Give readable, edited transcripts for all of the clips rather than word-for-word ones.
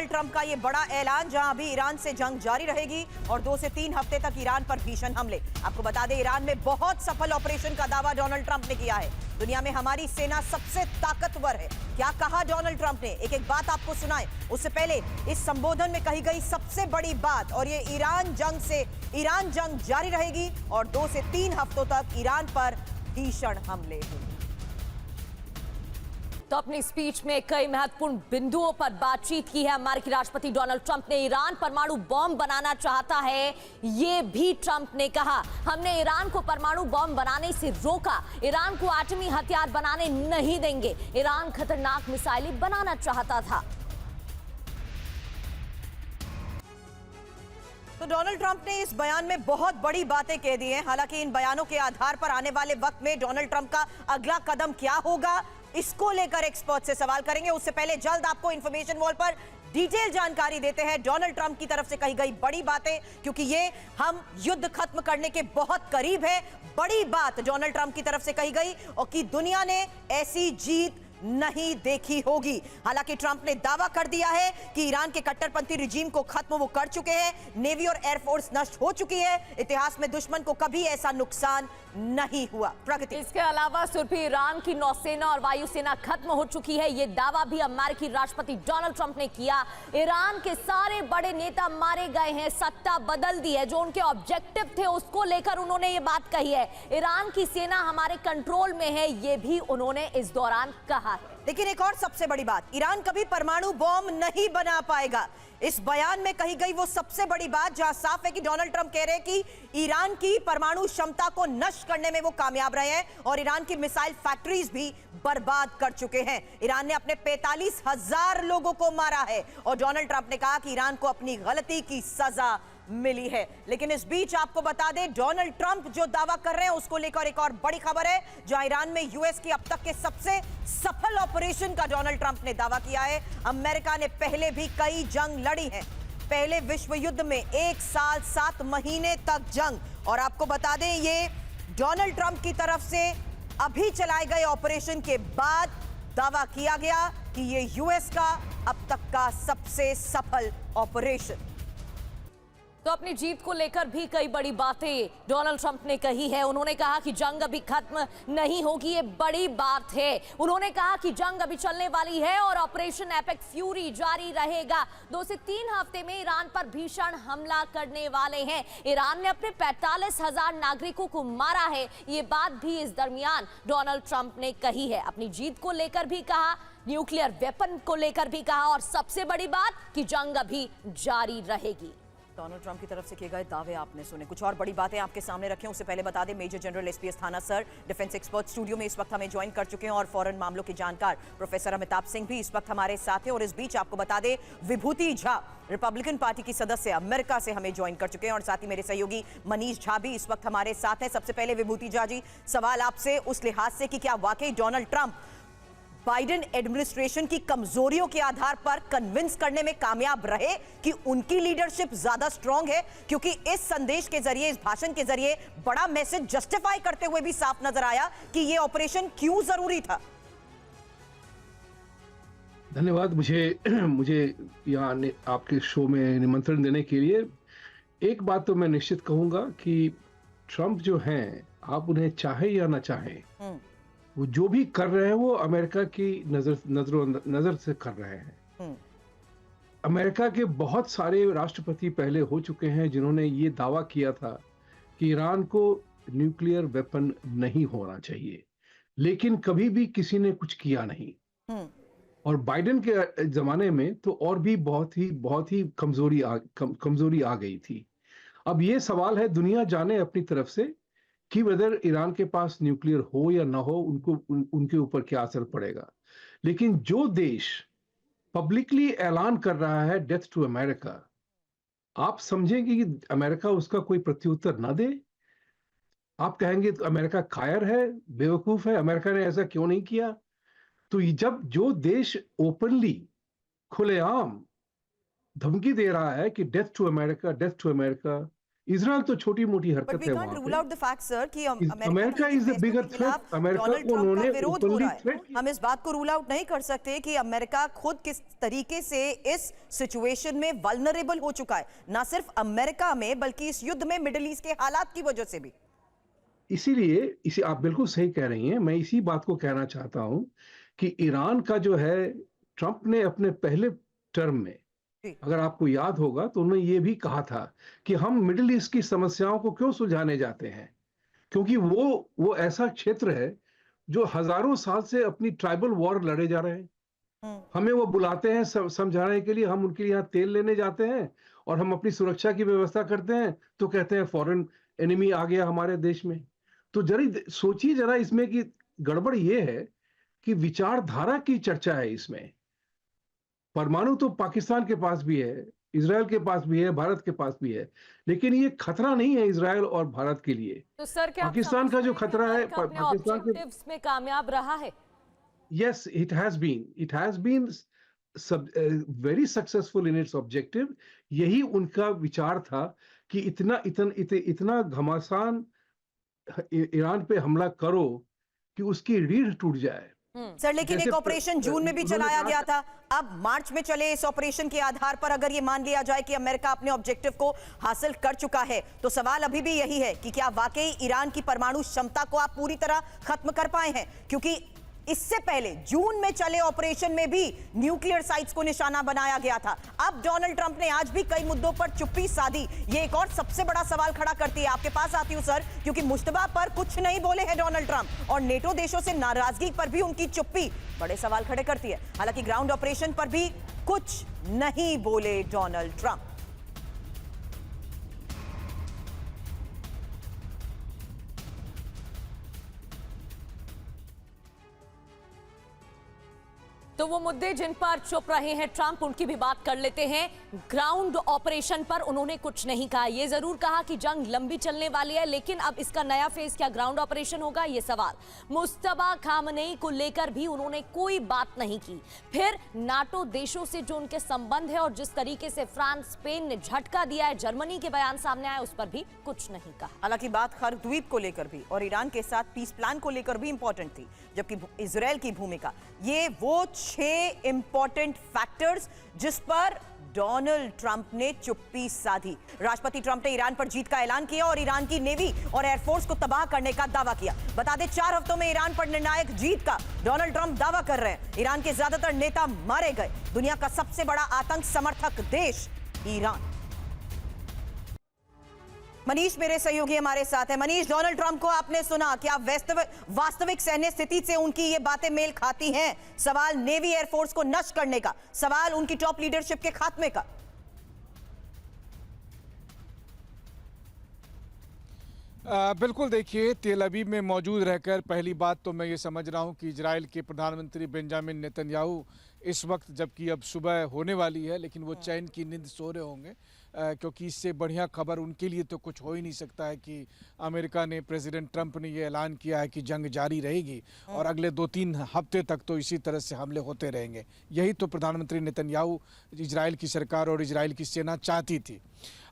Donald Trump का ये बड़ा ऐलान, जहां अभी ईरान से जंग जारी रहेगी और 2 से 3 हफ्ते तक ईरान पर भीषण हमले। आपको बता दें, ईरान में बहुत सफल ऑपरेशन का दावा डोनाल्ड ट्रंप ने किया है। दुनिया में हमारी सेना सबसे ताकतवर है। क्या कहा डोनाल्ड ट्रंप ने, एक एक बात आपको सुनाएं। उससे पहले इस संबोधन में कही गई सबसे बड़ी बात, और ये ईरान जंग जारी रहेगी और 2 से 3 हफ्तों तक ईरान पर भीषण हमले होंगे। तो अपनी स्पीच में कई महत्वपूर्ण बिंदुओं पर बातचीत की है। अमेरिकी राष्ट्रपति डोनाल्ड ट्रंप ने ईरान परमाणु बॉम्ब बनाना चाहता है, ये भी ट्रंप ने कहा। हमने ईरान को परमाणु बॉम्ब बनाने से रोका, ईरान को एटमी हथियार बनाने नहीं देंगे। ईरान खतरनाक मिसाइल बनाना चाहता था। तो डोनाल्ड ट्रंप ने इस बयान में बहुत बड़ी बातें कह दी हैं। हालांकि इन बयानों के आधार पर आने वाले वक्त में डोनाल्ड ट्रंप का अगला कदम क्या होगा, इसको लेकर एक्सपर्ट से सवाल करेंगे। उससे पहले जल्द आपको इंफॉर्मेशन वॉल पर डिटेल जानकारी देते हैं डोनाल्ड ट्रंप की तरफ से कही गई बड़ी बातें, क्योंकि ये हम युद्ध खत्म करने के बहुत करीब है। बड़ी बात डोनाल्ड ट्रंप की तरफ से कही गई और कि दुनिया ने ऐसी जीत नहीं देखी होगी। हालांकि ट्रंप ने दावा कर दिया है कि ईरान के कट्टरपंथी रिजीम को खत्म वो कर चुके हैं, नेवी और एयरफोर्स नष्ट हो चुकी है, इतिहास में दुश्मन को कभी ऐसा नुकसान नहीं हुआ। प्रगति। इसके अलावा सिर्फ ईरान की नौसेना और वायुसेना खत्म हो चुकी है, यह दावा भी अमेरिकी राष्ट्रपति डोनाल्ड ट्रंप ने किया। ईरान के सारे बड़े नेता मारे गए हैं, सत्ता बदल दी है, जो उनके ऑब्जेक्टिव थे उसको लेकर उन्होंने ये बात कही है। ईरान की सेना हमारे कंट्रोल में है, ये भी उन्होंने इस दौरान कहा। लेकिन एक और सबसे बड़ी बात, ईरान कभी परमाणु बॉम्ब नहीं बना पाएगा। इस बयान में कही गई वो सबसे बड़ी बात, जहां साफ है कि डोनाल्ड ट्रंप कह रहे हैं कि ईरान की परमाणु क्षमता को नष्ट करने में वो कामयाब रहे हैं और ईरान की मिसाइल फैक्ट्रीज भी बर्बाद कर चुके हैं। ईरान ने अपने 45,000 लोगों को मारा है और डोनाल्ड ट्रंप ने कहा कि ईरान को अपनी गलती की सजा मिली है। लेकिन इस बीच आपको बता दें, डोनाल्ड ट्रंप जो दावा कर रहे हैं उसको लेकर एक और बड़ी खबर है, जहां ईरान में यूएस की अब तक के सबसे सफल ऑपरेशन का डोनाल्ड ट्रंप ने दावा किया है। अमेरिका ने पहले भी कई जंग लड़ी हैं, पहले विश्व युद्ध में 1 साल 7 महीने तक जंग, और आपको बता दें ये डोनाल्ड ट्रंप की तरफ से अभी चलाए गए ऑपरेशन के बाद दावा किया गया कि ये यूएस का अब तक का सबसे सफल ऑपरेशन। तो अपनी जीत को लेकर भी कई बड़ी बातें डोनाल्ड ट्रंप ने कही है। उन्होंने कहा कि जंग अभी खत्म नहीं होगी, ये बड़ी बात है। उन्होंने कहा कि जंग अभी चलने वाली है और ऑपरेशन एपिक फ्यूरी जारी रहेगा। 2 से 3 हफ्ते में ईरान पर भीषण हमला करने वाले हैं। ईरान ने अपने 45,000 नागरिकों को मारा है, ये बात भी इस दरमियान डोनाल्ड ट्रंप ने कही है। अपनी जीत को लेकर भी कहा, न्यूक्लियर वेपन को लेकर भी कहा, और सबसे बड़ी बात कि जंग अभी जारी रहेगी। डोनाल्ड ट्रंप की तरफ से किए गए दावे आपने सुने। कुछ और बड़ी बातें आपके सामने रखें उससे पहले बता दें, मेजर जनरल एसपीएस थाना सर, डिफेंस एक्सपर्ट स्टूडियो में इस वक्त हमें ज्वाइन कर चुके हैं और फॉरेन मामलों के जानकार प्रोफेसर अमिताभ सिंह भी इस वक्त हमारे साथ हैं। और इस बीच आपको बता दें, विभूति झा रिपब्लिकन पार्टी की सदस्य अमेरिका से हमें ज्वाइन कर चुके हैं और साथ ही मेरे सहयोगी मनीष झा भी इस वक्त हमारे साथ हैं। सबसे पहले विभूति झा जी, सवाल आपसे उस लिहाज से कि क्या वाकई डोनाल्ड ट्रंप बाइडेन एडमिनिस्ट्रेशन की कमजोरियों के आधार पर कन्विंस करने में कामयाब रहे कि उनकी लीडरशिप ज्यादा स्ट्रांग है? क्योंकि इस संदेश के जरिए, इस भाषण के जरिए बड़ा मैसेज जस्टिफाई करते हुए भी साफ नजर आया कि यह ऑपरेशन क्यों जरूरी था। धन्यवाद मुझे यहाँ आपके शो में निमंत्रण देने के लिए। एक बात तो मैं निश्चित कहूंगा कि ट्रंप जो हैं, आप उन्हें चाहे या ना चाहे, वो जो भी कर रहे हैं वो अमेरिका की नजर से कर रहे हैं। अमेरिका के बहुत सारे राष्ट्रपति पहले हो चुके हैं जिन्होंने ये दावा किया था कि ईरान को न्यूक्लियर वेपन नहीं होना चाहिए, लेकिन कभी भी किसी ने कुछ किया नहीं। और बाइडेन के जमाने में तो और भी बहुत ही कमजोरी आ गई थी। अब ये सवाल है, दुनिया जाने अपनी तरफ से कि वेदर ईरान के पास न्यूक्लियर हो या ना हो, उनके ऊपर क्या असर पड़ेगा। लेकिन जो देश पब्लिकली ऐलान कर रहा है डेथ टू अमेरिका, आप समझेंगे कि अमेरिका उसका कोई प्रत्युत्तर ना दे? आप कहेंगे तो अमेरिका कायर है, बेवकूफ है, अमेरिका ने ऐसा क्यों नहीं किया? तो जब जो देश ओपनली खुलेआम धमकी दे रहा है कि डेथ टू अमेरिका, इजराइल तो छोटी मोटी But हरकत we है can't वहां rule पे। out the fact, sir, कि America is the bigger threat. America Donald को ट्रंप का उन्होंने विरोध हो ओपनली रहा है। थ्रेट किया। हम इस बात को रूल आउट नहीं कर सकते कि अमेरिका खुद किस तरीके से इस सिचुएशन में वल्नरेबल हो चुका है, ना सिर्फ अमेरिका में बल्कि इस युद्ध में मिडिल ईस्ट के हालात की वजह से भी। इसीलिए इसे आप बिल्कुल सही कह रही हैं। मैं इसी बात को कहना चाहता हूं कि ईरान का जो है, ट्रंप ने अपने पहले टर्म में, जी। अगर आपको याद होगा तो उन्होंने ये भी कहा था कि हम मिडिल ईस्ट की समस्याओं को क्यों सुलझाने जाते हैं, क्योंकि वो ऐसा क्षेत्र है जो हजारों साल से अपनी ट्राइबल वॉर लड़े जा रहे हैं। हमें वो बुलाते हैं समझाने के लिए, हम उनके लिए यहाँ तेल लेने जाते हैं और हम अपनी सुरक्षा की व्यवस्था करते हैं तो कहते हैं फॉरेन एनिमी आ गया हमारे देश में। तो जरा सोचिए जरा इसमें कि गड़बड़ ये है कि विचारधारा की चर्चा है इसमें। परमाणु तो पाकिस्तान के पास भी है, इजराइल के पास भी है, भारत के पास भी है, लेकिन ये खतरा नहीं है इजराइल और भारत के लिए। तो सर क्या पाकिस्तान का जो खतरा है, पाकिस्तान के में कामयाब रहा है? Yes, it has been. It has been very successful in its objective. यही उनका विचार था कि इतना घमासान ईरान पे हमला करो कि उसकी रीढ़ टूट जाए। सर, लेकिन जैसे एक ऑपरेशन जून में भी उन्होंने चलाया कहा गया था, अब मार्च में चले इस ऑपरेशन के आधार पर अगर ये मान लिया जाए कि अमेरिका अपने ऑब्जेक्टिव को हासिल कर चुका है, तो सवाल अभी भी यही है कि क्या वाकई ईरान की परमाणु क्षमता को आप पूरी तरह खत्म कर पाए हैं? क्योंकि इससे पहले जून में चले ऑपरेशन में भी न्यूक्लियर साइट्स को निशाना बनाया गया था। अब डोनाल्ड ट्रंप ने आज भी कई मुद्दों पर चुप्पी साधी। ये एक और सबसे बड़ा सवाल खड़ा करती है। आपके पास आती हूं सर, क्योंकि मुश्तबा पर कुछ नहीं बोले हैं डोनाल्ड ट्रंप और नेटो देशों से नाराजगी पर भी उनकी चुप्पी बड़े सवाल खड़े करती है। हालांकि ग्राउंड ऑपरेशन पर भी कुछ नहीं बोले डोनाल्ड ट्रंप। तो वो मुद्दे जिन पर चुप रहे हैं ट्रंप, उनकी भी बात कर लेते हैं। ग्राउंड ऑपरेशन पर उन्होंने कुछ नहीं कहा। ये जरूर कहा कि जंग लंबी चलने वाली है, लेकिन अब इसका नया फेज क्या ग्राउंड ऑपरेशन होगा, ये सवाल। मुस्तबा खामनेई को लेकर भी उन्होंने कोई बात नहीं की। फिर नाटो देशों से जो उनके संबंध है और जिस तरीके से फ्रांस स्पेन ने झटका दिया है, जर्मनी के बयान सामने आए, उस पर भी कुछ नहीं कहा। हालांकि बात खर द्वीप को लेकर भी और ईरान के साथ पीस प्लान को लेकर भी इंपॉर्टेंट थी, जबकि इजराइल की भूमिका, ये वो 6 इंपॉर्टेंट फैक्टर्स जिस पर डोनाल्ड ट्रंप ने चुप्पी साधी। राष्ट्रपति ट्रंप ने ईरान पर जीत का ऐलान किया और ईरान की नेवी और एयरफोर्स को तबाह करने का दावा किया। बता दें, 4 हफ्तों में ईरान पर निर्णायक जीत का डोनाल्ड ट्रंप दावा कर रहे हैं। ईरान के ज्यादातर नेता मारे गए। दुनिया का सबसे बड़ा आतंक समर्थक देश ईरान। मनीष मेरे सहयोगी हमारे साथ है। मनीष, डोनाल्ड ट्रंप को आपने सुना, क्या वास्तविक सैन्य स्थिति से उनकी ये बातें मेल खाती हैं? सवाल नेवी एयरफोर्स को नष्ट करने का, सवाल उनकी टॉप लीडरशिप के खात्मे का। बिल्कुल, देखिए, तेल अवीव में मौजूद रहकर पहली बात तो मैं ये समझ रहा हूँ कि इजराइल के प्रधानमंत्री बेंजामिन नेतन्याहू इस वक्त, जबकि अब सुबह होने वाली है, लेकिन वो चैन की नींद सो रहे होंगे, क्योंकि इससे बढ़िया खबर उनके लिए तो कुछ हो ही नहीं सकता है कि अमेरिका ने, प्रेसिडेंट ट्रंप ने ये ऐलान किया है कि जंग जारी रहेगी और अगले 2-3 हफ्ते तक तो इसी तरह से हमले होते रहेंगे। यही तो प्रधानमंत्री नेतन्याहू, इजराइल की सरकार और इजराइल की सेना चाहती थी।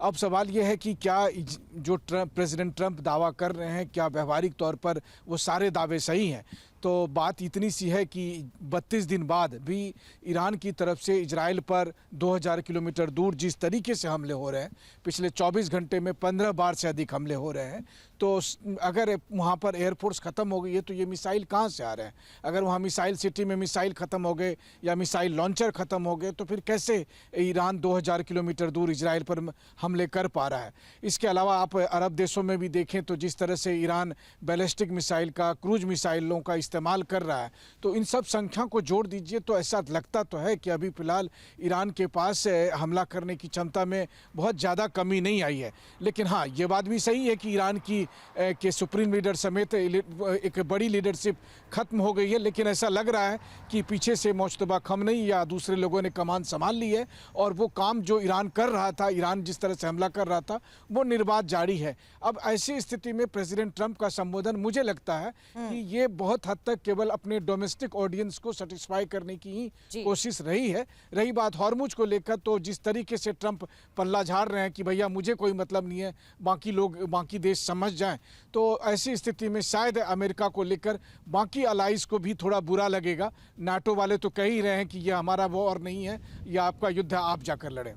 अब सवाल यह है कि क्या जो प्रेसिडेंट ट्रंप दावा कर रहे हैं, क्या व्यवहारिक तौर पर वो सारे दावे सही हैं? तो बात इतनी सी है कि 32 दिन बाद भी ईरान की तरफ से इजराइल पर 2000 किलोमीटर दूर जिस तरीके से हमले हो रहे हैं, पिछले 24 घंटे में 15 बार से अधिक हमले हो रहे हैं, तो अगर वहाँ पर एयरफोर्स ख़त्म हो गई है तो ये मिसाइल कहाँ से आ रहे हैं? अगर वहाँ मिसाइल सिटी में मिसाइल ख़त्म हो गए या मिसाइल लॉन्चर ख़त्म हो गए तो फिर कैसे ईरान 2000 किलोमीटर दूर इजराइल पर हमले कर पा रहा है? इसके अलावा आप अरब देशों में भी देखें तो जिस तरह से ईरान बैलिस्टिक मिसाइल का, क्रूज मिसाइलों का इस्तेमाल कर रहा है, तो इन सब संख्या को जोड़ दीजिए तो ऐसा लगता तो है कि अभी फ़िलहाल ईरान के पास हमला करने की क्षमता में बहुत ज़्यादा कमी नहीं आई है। लेकिन हाँ, ये बात भी सही है कि ईरान की के सुप्रीम लीडर समेत एक बड़ी लीडरशिप खत्म हो गई है, लेकिन ऐसा लग रहा है कि पीछे से मुश्तबा खमनेई या दूसरे लोगों ने कमान संभाल ली है और वो काम जो ईरान कर रहा था, ईरान जिस तरह से हमला कर रहा था, वो निर्बाध जारी है। अब ऐसी स्थिति में प्रेसिडेंट ट्रंप का संबोधन मुझे लगता है कि ये बहुत हद तक केवल अपने डोमेस्टिक ऑडियंस को सेटिस्फाई करने की ही कोशिश रही है। रही बात हॉर्मुज को लेकर, तो जिस तरीके से ट्रंप पल्ला झाड़ रहे हैं कि भैया मुझे कोई मतलब नहीं है, बाकी लोग, बाकी देश समझ जाएं, तो ऐसी स्थिति में शायद अमेरिका को लेकर बाकी अलाइज को भी थोड़ा बुरा लगेगा। नाटो वाले तो कह ही रहे हैं कि यह हमारा वॉर नहीं है, यह आपका युद्ध है, आप जाकर लड़ें।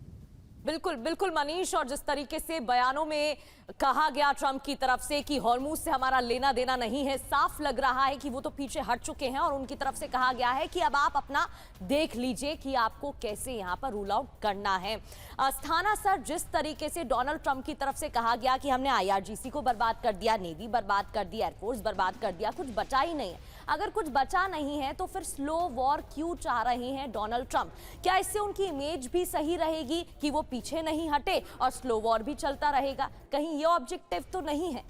बिल्कुल बिल्कुल मनीष, और जिस तरीके से बयानों में कहा गया ट्रंप की तरफ से कि हॉर्मुज से हमारा लेना देना नहीं है, साफ लग रहा है कि वो तो पीछे हट चुके हैं और उनकी तरफ से कहा गया है कि अब आप अपना देख लीजिए कि आपको कैसे यहां पर रूल आउट करना है। अस्थाना सर, जिस तरीके से डोनाल्ड ट्रंप की तरफ से कहा गया कि हमने IRGC को बर्बाद कर दिया, नेवी बर्बाद कर दी, एयरफोर्स बर्बाद कर दिया, कुछ बचा ही नहीं है। अगर कुछ बचा नहीं है तो फिर स्लो वॉर क्यों चाह रहे हैं डोनाल्ड ट्रंप? क्या इससे उनकी इमेज भी सही रहेगी कि वो पीछे नहीं हटे और स्लो वॉर भी चलता रहेगा? कहीं ये ऑब्जेक्टिव तो नहीं है?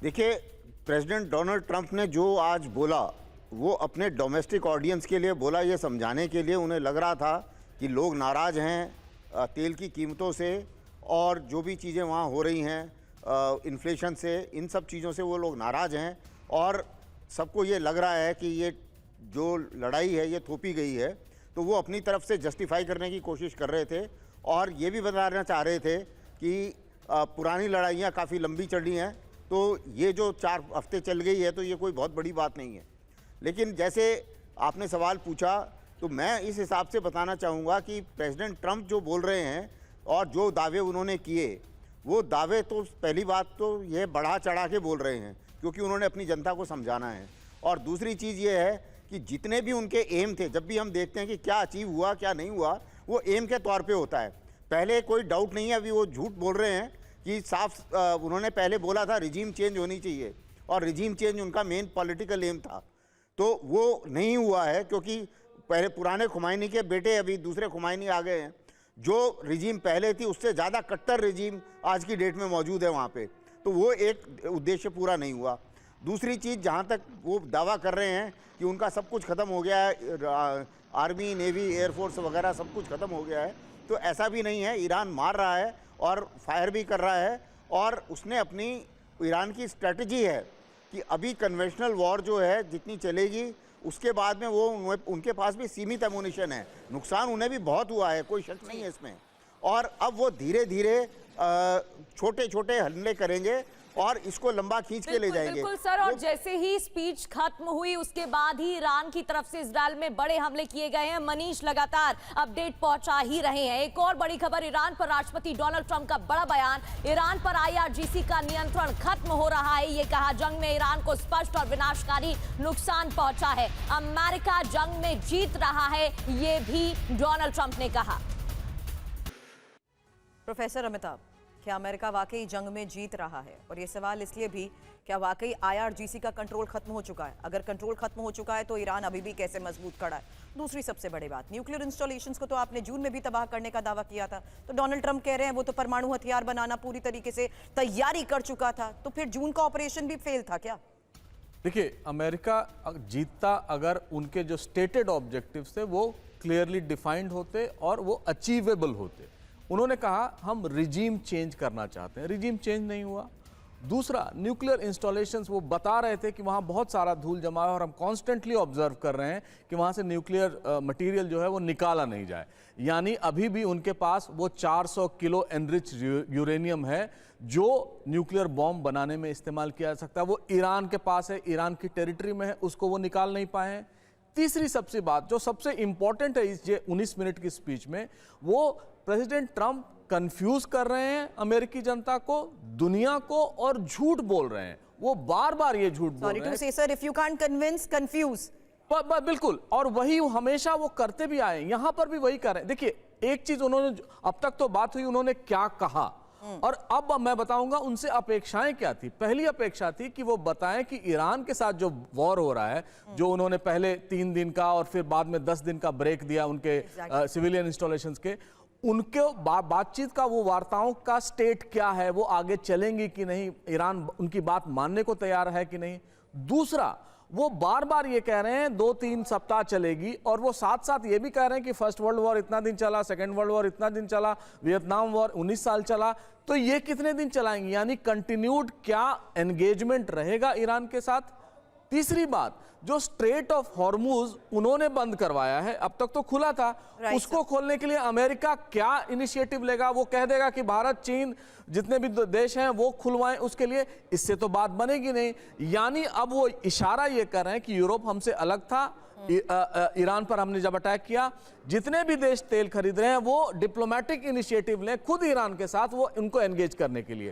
देखिए, प्रेसिडेंट डोनाल्ड ट्रंप ने जो आज बोला वो अपने डोमेस्टिक ऑडियंस के लिए बोला, ये समझाने के लिए उन्हें लग रहा था कि लोग नाराज़ हैं तेल की कीमतों से और जो भी चीज़ें वहाँ हो रही हैं इन्फ्लेशन से, इन सब चीज़ों से वो लोग नाराज़ हैं और सबको ये लग रहा है कि ये जो लड़ाई है ये थोपी गई है, तो वो अपनी तरफ से जस्टिफाई करने की कोशिश कर रहे थे और ये भी बताना चाह रहे थे कि पुरानी लड़ाइयाँ काफ़ी लंबी चली हैं, तो ये जो 4 हफ्ते चल गई है तो ये कोई बहुत बड़ी बात नहीं है। लेकिन जैसे आपने सवाल पूछा, तो मैं इस हिसाब से बताना चाहूँगा कि प्रेसिडेंट ट्रंप जो बोल रहे हैं और जो दावे उन्होंने किए, वो दावे तो पहली बात तो ये बढ़ा चढ़ा के बोल रहे हैं क्योंकि उन्होंने अपनी जनता को समझाना है। और दूसरी चीज़ ये है कि जितने भी उनके एम थे, जब भी हम देखते हैं कि क्या अचीव हुआ क्या नहीं हुआ, वो एम के तौर पे होता है। पहले कोई डाउट नहीं है, अभी वो झूठ बोल रहे हैं कि साफ उन्होंने पहले बोला था रिजीम चेंज होनी चाहिए और रिजीम चेंज उनका मेन पॉलिटिकल एम था, तो वो नहीं हुआ है क्योंकि पहले पुराने खुमैनी के बेटे अभी दूसरे खुमैनी आ गए हैं। जो रिजीम पहले थी उससे ज़्यादा कट्टर रिजीम आज की डेट में मौजूद है वहाँ पे, तो वो एक उद्देश्य पूरा नहीं हुआ। दूसरी चीज़, जहाँ तक वो दावा कर रहे हैं कि उनका सब कुछ ख़त्म हो गया है, आर्मी, नेवी, एयरफोर्स वगैरह सब कुछ ख़त्म हो गया है, तो ऐसा भी नहीं है। ईरान मार रहा है और फायर भी कर रहा है और उसने अपनी, ईरान की स्ट्रेटजी है कि अभी कन्वेंशनल वॉर जो है जितनी चलेगी उसके बाद में वो उनके पास भी सीमित एमुनिशन है, नुकसान उन्हें भी बहुत हुआ है, कोई शक नहीं है इसमें। और अब वो धीरे धीरे छोटे छोटे हमले करेंगे और इसको लंबा खींच के ले जाएंगे। बिल्कुल सर, और जैसे ही स्पीच खत्म हुई उसके बाद ही ईरान की तरफ से इजराइल में बड़े हमले किए गए हैं। मनीष लगातार अपडेट पहुंचा ही रहे हैं। एक और बड़ी खबर, ईरान पर राष्ट्रपति डोनाल्ड ट्रंप का बड़ा बयान, ईरान पर IRGC का नियंत्रण खत्म हो रहा है। ये कहा, जंग में ईरान को स्पष्ट और विनाशकारी नुकसान पहुंचा है, अमेरिका जंग में जीत रहा है, ये भी डोनाल्ड ट्रंप ने कहा। प्रोफेसर अमिताभ, क्या अमेरिका वाकई जंग में जीत रहा है? और ये सवाल इसलिए भी, क्या वाकई IRGC का कंट्रोल खत्म हो चुका है? अगर कंट्रोल खत्म हो चुका है तो ईरान अभी भी कैसे मजबूत खड़ा है? दूसरी सबसे बड़ी बात, न्यूक्लियर इंस्टॉलेशंस को तो आपने जून में भी तबाह करने का दावा किया था, तो डोनाल्ड ट्रंप कह रहे हैं वो तो परमाणु हथियार बनाना पूरी तरीके से तैयारी कर चुका था, तो फिर जून का ऑपरेशन भी फेल था क्या? देखिए, अमेरिका जीतता अगर उनके जो स्टेटेड ऑब्जेक्टिव्स थे वो क्लियरली डिफाइंड होते और वो अचीवेबल होते। उन्होंने कहा हम रिजीम चेंज करना चाहते हैं, रिजीम चेंज नहीं हुआ। दूसरा, न्यूक्लियर इंस्टॉलेशंस, वो बता रहे थे कि वहाँ बहुत सारा धूल जमा है और हम कॉन्स्टेंटली ऑब्जर्व कर रहे हैं कि वहाँ से न्यूक्लियर मटेरियल जो है वो निकाला नहीं जाए। यानी अभी भी उनके पास वो 400 किलो एनरिच यूरेनियम है जो न्यूक्लियर बॉम्ब बनाने में इस्तेमाल किया जा सकता है। वो ईरान के पास है, ईरान की टेरिटरी में है, उसको वो निकाल नहीं पाए हैं। तीसरी सबसे बात जो सबसे इंपॉर्टेंट है इस 19 मिनट की स्पीच में, वो प्रेसिडेंट ट्रंप कंफ्यूज कर रहे हैं अमेरिकी जनता को, दुनिया को, और झूठ बोल रहे हैं। वो बार बार ये झूठ बोल रहे हैं। Sorry to say, sir, if you can't convince, confuse. बिल्कुल, और वही हमेशा वो करते भी आए, यहां पर भी वही कर रहे हैं। देखिए, एक चीज उन्होंने, अब तक तो बात हुई उन्होंने क्या कहा, और अब मैं बताऊंगा उनसे अपेक्षाएं क्या थी। पहली अपेक्षा थी कि वो बताएं कि ईरान के साथ जो वॉर हो रहा है, जो उन्होंने पहले 3 दिन का और फिर बाद में 10 दिन का ब्रेक दिया उनके सिविलियन इंस्टॉलेशंस के, उनके बातचीत का, वो वार्ताओं का स्टेट क्या है, वो आगे चलेंगी कि नहीं, ईरान उनकी बात मानने को तैयार है कि नहीं। दूसरा, वो बार बार ये कह रहे हैं 2-3 सप्ताह चलेगी, और वो साथ साथ ये भी कह रहे हैं कि फर्स्ट वर्ल्ड वॉर इतना दिन चला, सेकेंड वर्ल्ड वॉर इतना दिन चला, वियतनाम वॉर 19 साल चला, तो ये कितने दिन चलाएंगे, यानी कंटिन्यूड क्या एंगेजमेंट रहेगा ईरान के साथ। तीसरी बात, जो स्ट्रेट ऑफ हॉर्मुज उन्होंने बंद करवाया है, अब तक तो खुला था, उसको खोलने के लिए अमेरिका क्या इनिशिएटिव लेगा। वो कह देगा कि भारत, चीन, जितने भी देश हैं वो खुलवाएं, उसके लिए इससे तो बात बनेगी नहीं। यानी अब वो इशारा ये कर रहे हैं कि यूरोप हमसे अलग था, ईरान पर हमने जब अटैक किया, जितने भी देश तेल खरीद रहे हैं वो डिप्लोमेटिक इनिशिएटिव लें खुद ईरान के साथ, वो उनको एंगेज करने के लिए।